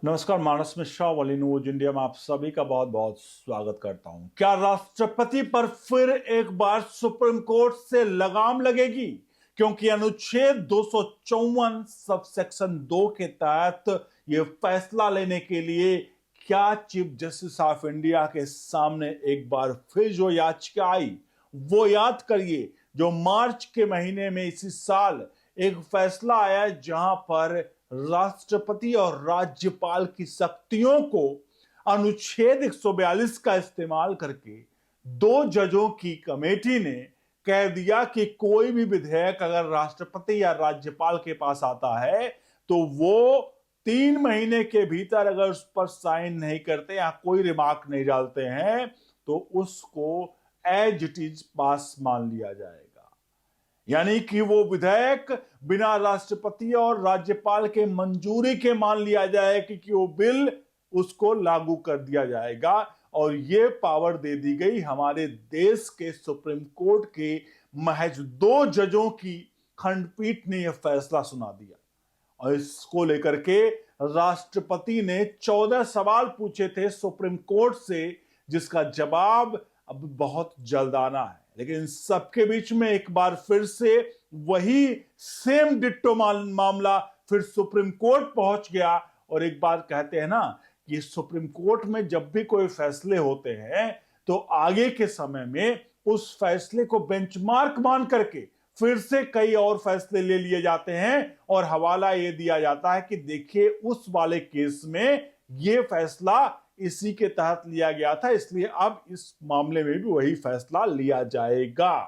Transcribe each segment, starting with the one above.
नमस्कार, मानस मिश्रा वली news India में आप सभी का बहुत बहुत स्वागत करता हूं। क्या राष्ट्रपति पर फिर एक बार सुप्रीम कोर्ट से लगाम लगेगी? क्योंकि अनुच्छेद 254 सब सेक्शन 2 के तहत यह फैसला लेने के लिए क्या चीफ जस्टिस ऑफ इंडिया के सामने एक बार फिर जो याचिका आई, वो याद करिए जो मार्च के महीने में इसी साल एक फैसला आया जहां पर राष्ट्रपति और राज्यपाल की शक्तियों को अनुच्छेद 142 का इस्तेमाल करके दो जजों की कमेटी ने कह दिया कि कोई भी विधेयक अगर राष्ट्रपति या राज्यपाल के पास आता है तो वो 3 महीने के भीतर अगर उस पर साइन नहीं करते या कोई रिमार्क नहीं डालते हैं तो उसको एज इट इज पास मान लिया जाएगा। यानी कि वो विधेयक बिना राष्ट्रपति और राज्यपाल के मंजूरी के मान लिया जाए कि वो बिल उसको लागू कर दिया जाएगा। और ये पावर दे दी गई हमारे देश के सुप्रीम कोर्ट के महज 2 जजों की खंडपीठ ने यह फैसला सुना दिया। और इसको लेकर के राष्ट्रपति ने 14 सवाल पूछे थे सुप्रीम कोर्ट से, जिसका जवाब अब बहुत जल्द आना है। लेकिन इन सबके बीच में एक बार फिर से वही सेम डिट्टो मामला फिर सुप्रीम कोर्ट पहुंच गया। और एक बार कहते हैं ना कि सुप्रीम कोर्ट में जब भी कोई फैसले होते हैं तो आगे के समय में उस फैसले को बेंचमार्क मान करके फिर से कई और फैसले ले लिए जाते हैं और हवाला ये दिया जाता है कि देखिए उस वाले केस में ये फैसला इसी के तहत लिया गया था, इसलिए अब इस मामले में भी वही फैसला लिया जाएगा।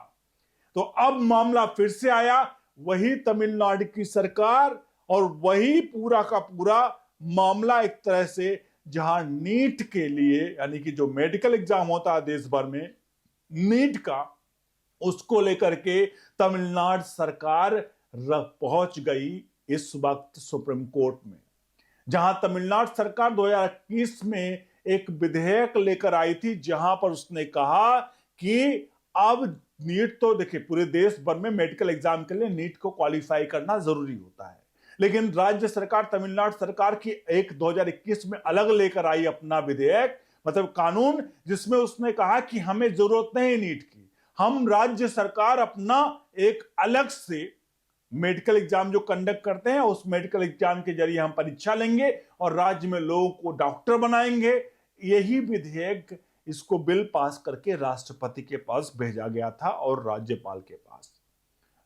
तो अब मामला फिर से आया, वही तमिलनाडु की सरकार और वही पूरा का पूरा मामला एक तरह से जहां नीट के लिए यानी कि जो मेडिकल एग्जाम होता है देश भर में नीट का, उसको लेकर के तमिलनाडु सरकार पहुंच गई इस वक्त सुप्रीम कोर्ट में। जहां तमिलनाडु सरकार 2021 में एक विधेयक लेकर आई थी जहां पर उसने कहा कि अब नीट तो देखिए पूरे देश भर में मेडिकल एग्जाम के लिए नीट को क्वालिफाई करना जरूरी होता है, लेकिन राज्य सरकार तमिलनाडु सरकार की एक 2021 में अलग लेकर आई अपना विधेयक, मतलब कानून, जिसमें उसने कहा कि हमें जरूरत नहीं नीट की, हम राज्य सरकार अपना एक अलग से मेडिकल एग्जाम जो कंडक्ट करते हैं उस मेडिकल एग्जाम के जरिए हम परीक्षा लेंगे और राज्य में लोगों को डॉक्टर बनाएंगे। यही विधेयक इसको बिल पास करके राष्ट्रपति के पास भेजा गया था और राज्यपाल के पास।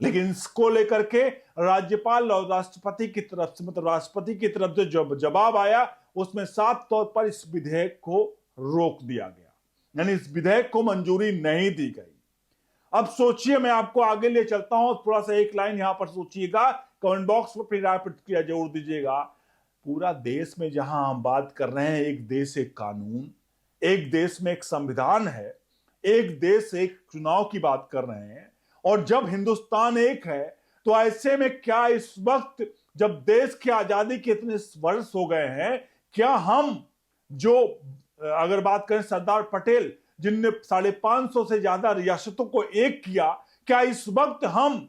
लेकिन इसको लेकर के राज्यपाल और राष्ट्रपति की तरफ से, मतलब राष्ट्रपति की तरफ से जो जवाब आया उसमें साफ तौर पर इस विधेयक को रोक दिया गया, यानी इस विधेयक को मंजूरी नहीं दी गई। अब सोचिए, मैं आपको आगे ले चलता हूं, थोड़ा सा एक लाइन यहां पर सोचिएगा, कमेंट बॉक्स में फिर आप प्रतिक्रिया जरूर दीजिएगा। पूरा देश में जहां हम बात कर रहे हैं एक देश एक कानून, एक देश में एक संविधान है, एक देश एक चुनाव की बात कर रहे हैं, और जब हिंदुस्तान एक है तो ऐसे में क्या इस वक्त जब देश की आजादी के इतने वर्ष हो गए हैं, क्या हम जो अगर बात करें सरदार पटेल जिनने 550 से ज्यादा रियासतों को एक किया, क्या इस वक्त हम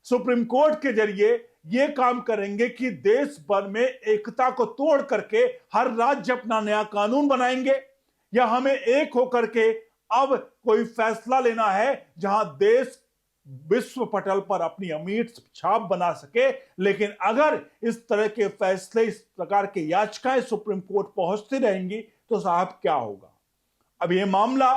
सुप्रीम कोर्ट के जरिए यह काम करेंगे कि देश भर में एकता को तोड़ करके हर राज्य अपना नया कानून बनाएंगे, या हमें एक होकर के अब कोई फैसला लेना है जहां देश विश्व पटल पर अपनी अमीर छाप बना सके? लेकिन अगर इस तरह के फैसले, इस प्रकार के याचिकाएं सुप्रीम कोर्ट पहुंचती रहेंगी तो साहब क्या होगा? अब यह मामला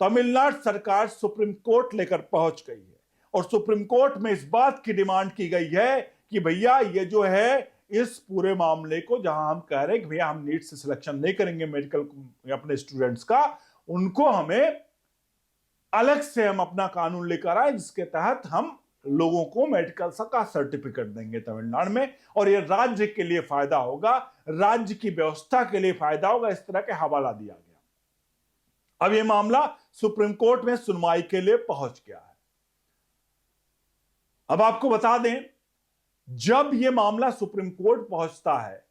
तमिलनाडु सरकार सुप्रीम कोर्ट लेकर पहुंच गई है और सुप्रीम कोर्ट में इस बात की डिमांड की गई है कि भैया ये जो है इस पूरे मामले को, जहां हम कह रहे हैं कि भैया हम नीट से सिलेक्शन नहीं करेंगे मेडिकल अपने स्टूडेंट्स का, उनको हमें अलग से हम अपना कानून लेकर आए जिसके तहत हम लोगों को मेडिकल का सर्टिफिकेट देंगे तमिलनाडु में, और ये राज्य के लिए फायदा होगा, राज्य की व्यवस्था के लिए फायदा होगा, इस तरह के हवाला दिया गया। अब यह मामला सुप्रीम कोर्ट में सुनवाई के लिए पहुंच गया है। अब आपको बता दें, जब यह मामला सुप्रीम कोर्ट पहुंचता है,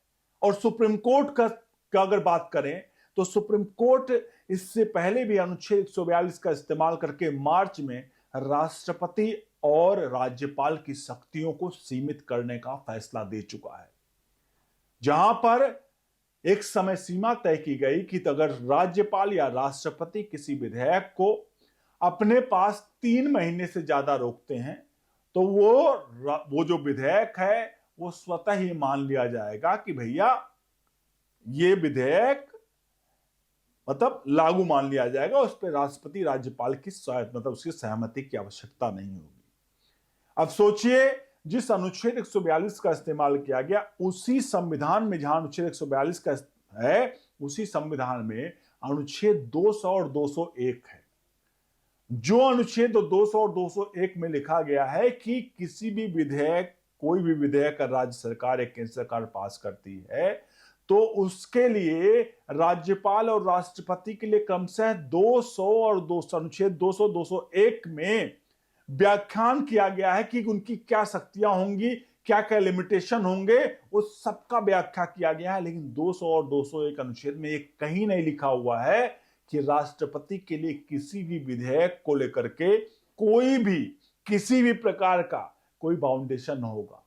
और सुप्रीम कोर्ट का अगर बात करें तो सुप्रीम कोर्ट इससे पहले भी अनुच्छेद 142 का इस्तेमाल करके मार्च में राष्ट्रपति और राज्यपाल की शक्तियों को सीमित करने का फैसला दे चुका है, जहां पर एक समय सीमा तय की गई कि अगर राज्यपाल या राष्ट्रपति किसी विधेयक को अपने पास 3 महीने से ज्यादा रोकते हैं तो वो जो विधेयक है वो स्वतः ही मान लिया जाएगा कि भैया ये विधेयक मतलब लागू मान लिया जाएगा, उस पर राष्ट्रपति राज्यपाल की मतलब उसकी सहमति की आवश्यकता नहीं होगी। अब सोचिए, जिस अनुच्छेद 142 का इस्तेमाल किया गया उसी संविधान में, जहां अनुच्छेद 142 का है उसी संविधान में अनुच्छेद 200 और 201 है। जो अनुच्छेद 200 और 201 में लिखा गया है कि किसी भी विधेयक, कोई भी विधेयक राज्य सरकार या केंद्र सरकार पास करती है तो उसके लिए राज्यपाल और राष्ट्रपति के लिए क्रमशः 200 और 200 अनुच्छेद 200 201 में व्याख्यान किया गया है कि उनकी क्या शक्तियां होंगी, क्या क्या लिमिटेशन होंगे, उस सबका व्याख्या किया गया है। लेकिन 200 और 201 अनुच्छेद में एक कहीं नहीं लिखा हुआ है कि राष्ट्रपति के लिए किसी भी विधेयक को लेकर के कोई भी किसी भी प्रकार का कोई बाउंडेशन होगा,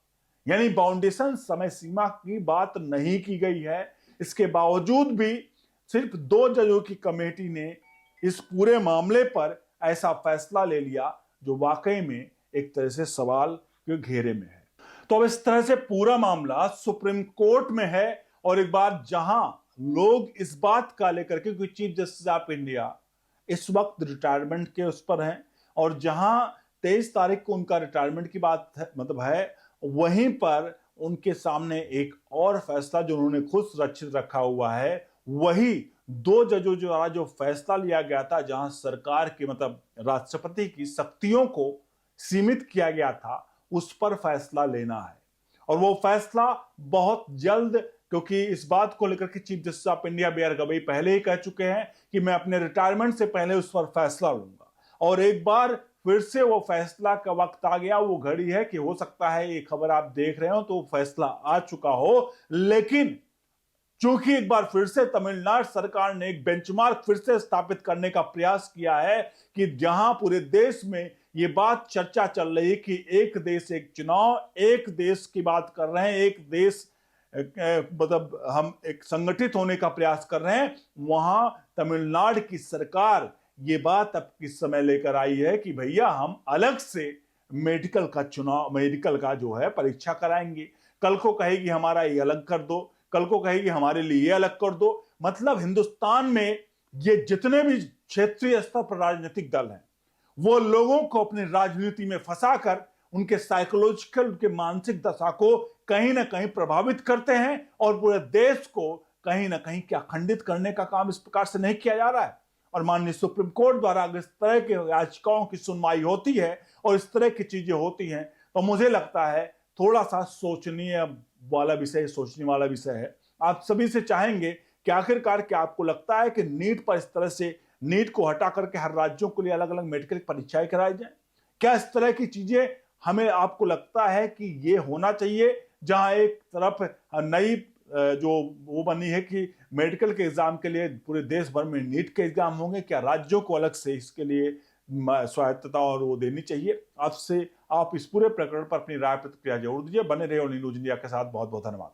यानी बाउंडेशन समय सीमा की बात नहीं की गई है। इसके बावजूद भी सिर्फ 2 जजों की कमेटी ने इस पूरे मामले पर ऐसा फैसला ले लिया जो वाकई में एक तरह से सवाल के घेरे में है। तो अब इस तरह से पूरा मामला सुप्रीम कोर्ट में है और एक बार जहां लोग इस बात का लेकर के, क्योंकि चीफ जस्टिस ऑफ इंडिया इस वक्त रिटायरमेंट के उस पर हैं और जहां 23 तारीख को उनका रिटायरमेंट की बात है, मतलब है, वहीं पर उनके सामने एक और फैसला जो उन्होंने खुद सुरक्षित रखा हुआ है, वही 2 जजों द्वारा जो फैसला लिया गया था, जहां सरकार की मतलब राष्ट्रपति की शक्तियों को सीमित किया गया था, उस पर फैसला लेना है। और वो फैसला बहुत जल्द, क्योंकि इस बात को लेकर के chief justice of India B R Gavai पहले ही कह चुके हैं कि मैं अपने रिटायरमेंट से पहले उस पर फैसला लूंगा। और एक बार फिर से वो फैसला का वक्त आ गया, वो घड़ी है कि हो सकता है ये खबर आप देख रहे हो तो फैसला आ चुका हो, लेकिन चूंकि एक बार फिर से तमिलनाडु सरकार ने एक बेंचमार्क फिर से स्थापित करने का प्रयास किया है कि जहां पूरे देश में ये बात चर्चा चल रही है कि एक देश एक चुनाव, एक देश की बात कर रहे हैं, एक देश मतलब हम एक संगठित होने का प्रयास कर रहे हैं, वहां तमिलनाडु की सरकार ये बात अब किस समय लेकर आई है कि भैया हम अलग से मेडिकल का चुनाव, मेडिकल का जो है परीक्षा कराएंगे। कल को कहेगी हमारा ये अलग कर दो, कल को कहेगी हमारे लिए ये अलग कर दो। मतलब हिंदुस्तान में ये जितने भी क्षेत्रीय स्तर पर राजनीतिक दल हैं वो लोगों को अपनी राजनीति में फंसाकर उनके साइकोलॉजिकल, उनके मानसिक दशा को कहीं ना कहीं प्रभावित करते हैं और पूरे देश को कहीं ना कहीं क्या खंडित करने का काम इस प्रकार से नहीं किया जा रहा है। और माननीय सुप्रीम कोर्ट द्वारा अगर इस तरह के याचिकाओं की सुनवाई होती है और इस तरह की चीजें होती हैं तो मुझे लगता है थोड़ा सा सोचने वाला विषय है। आप सभी से चाहेंगे कि आखिरकार क्या आपको लगता है कि नीट पर इस तरह से, नीट को हटा करके हर राज्यों के लिए अलग अलग मेडिकल परीक्षाएं कराई जाए? क्या इस तरह की चीजें हमें, आपको लगता है कि ये होना चाहिए, जहां एक तरफ नई जो वो बनी है कि मेडिकल के एग्जाम के लिए पूरे देश भर में नीट के एग्जाम होंगे, क्या राज्यों को अलग से इसके लिए स्वायत्तता और वो देनी चाहिए? आपसे आप इस पूरे प्रकरण पर अपनी राय प्रतिक्रिया जरूर दीजिए। बने रहे न्यूज इंडिया के साथ। बहुत बहुत धन्यवाद।